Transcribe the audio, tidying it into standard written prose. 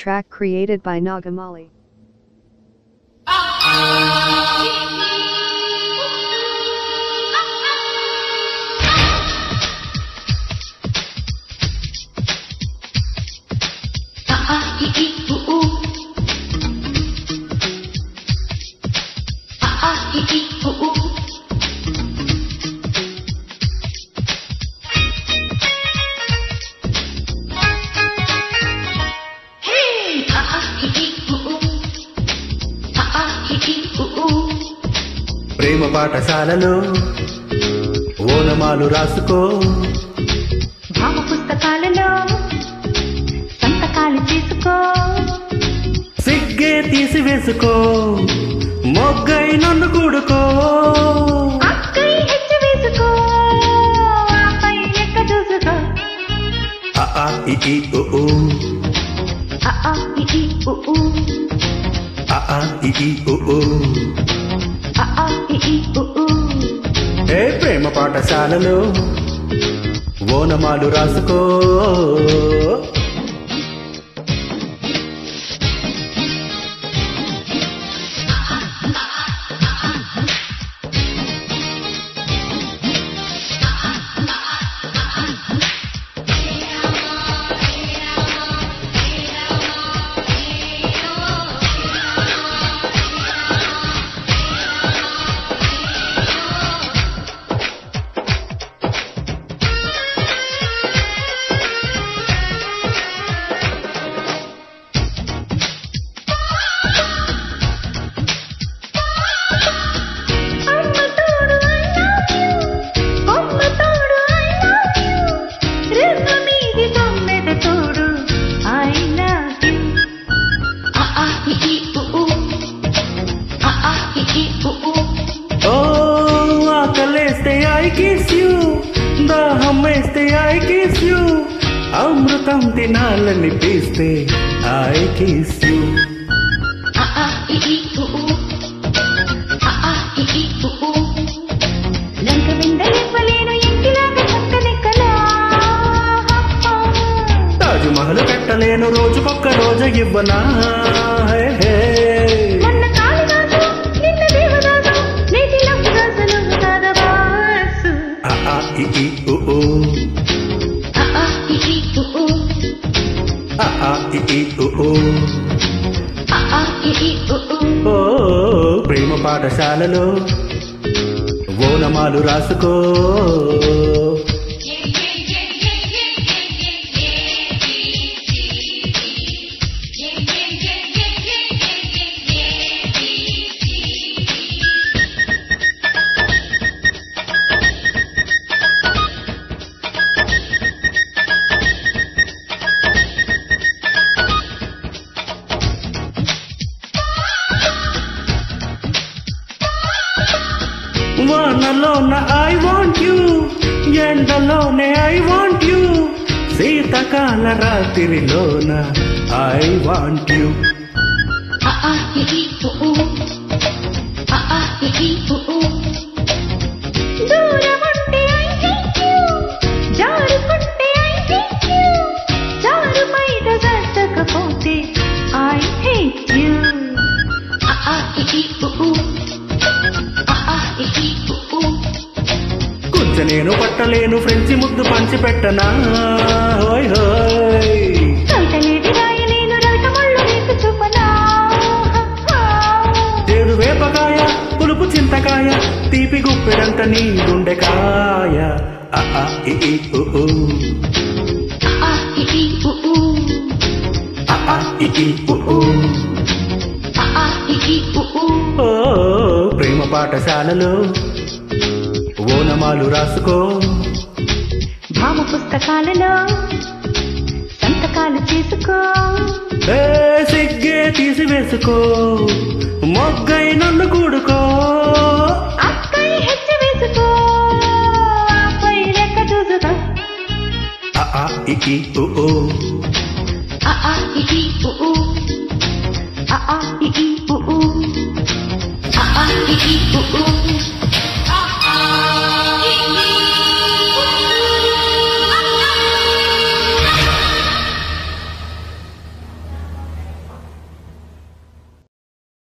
track created by Nagamali. ప్రేమ పాఠశాలలో ఓనమాలు రాసుకో, భావ పుస్తకాలలో సంతకాలు చేసుకో, సిగ్గే తీసివేసుకో, మొగ్గై నన్ను కూడుకో, అక్కై హెచ్చు వేసుకో, ఆపై లెక్క చూసుకో. అ ఆ ఇ ఈ ఉ ఊ, అ ఆ ఇ ఈ ఉ ఊ, అ ఆ ఇ ఈ ఉ ఊ. అ ఆ ఇ ఈ ఉ ఊ. ఏ ప్రేమ పాఠశాలలో ఓనమాలు రాసుకో. I kiss you, దాహమేస్తే I kiss you, అమృతం తినాలనిపిస్తే I kiss you. లంక విందలివ్వలేను ఇంటిలాగా చక్కలెక్కలా, తాజు మహల్ కట్టలేను రోజుకొక్క రోజు ఇవ్వనా. మొన్న కాళిదాసు నిన్న దేవదాసు నేటి లబ్బుదాసులు కాదవాసు. ఆ ఇ ఈ ఉ ఊ, ఆ ఇ ఈ ఉ ఊ, ఆ ఇ ఈ ఉ ఊ. ఆ ఇ ఈ ఉ ఊ. ఓ ప్రేమ పాఠశాలలో ఓనమాలు రాసుకో. వానలోన ఐ వాంట్ యూ, ఎండలోనే ఐ వాంట్ యూ, శీతకాల రాత్రిలోన ఐ వాంట్ యూ. ఆ ఇ ఈ ఉ ఊ, ఆ ఇ ఈ ఉ ఊ. దూరముంటే I hate you, జారుకుంటే I hate you, జారు బయట జరగకపోతే I hate you. ఆ ఇ ఈ ఉ ఊ, ఆ ఇ ఈ ఉ ఊ. నేను పట్టలేను ఫ్రెంచి ముద్దు పంచి పెట్టనా. హోయ్ హోయ్ కవితలేది రాయలేను రవికముళ్ళు నీకు చూపనా. చేదు వేపకాయ పులుపు చింతకాయ తీపి గుప్పెడంత నీ గుండెకాయ. ఆ ఇ ఈ ఉ ఊ, ఆ ఇ ఈ ఉ ఊ, ఆ ఇ ఈ ఉ ఊ. ఆ ఇ ఈ ఉ ఊ. ఓ ప్రేమ పాఠశాలలో ఓనమాలు రాసుకో, భావ పుస్తకాలలో సంతకాలు చేసుకో, ఏ సిగ్గే తీసివేసుకో, మొగ్గై నన్ను కూడుకో, అక్కై హెచ్చు వేసుకో, ఆపై లెక్క చూసుకో. ఆ ఇ ఈ ఉ ఊ, ఆ ఇ ఈ ఉ ఊ, ఆ ఇ ఈ ఉ ఊ, ఆ ఇ ఈ ఉ ఊ.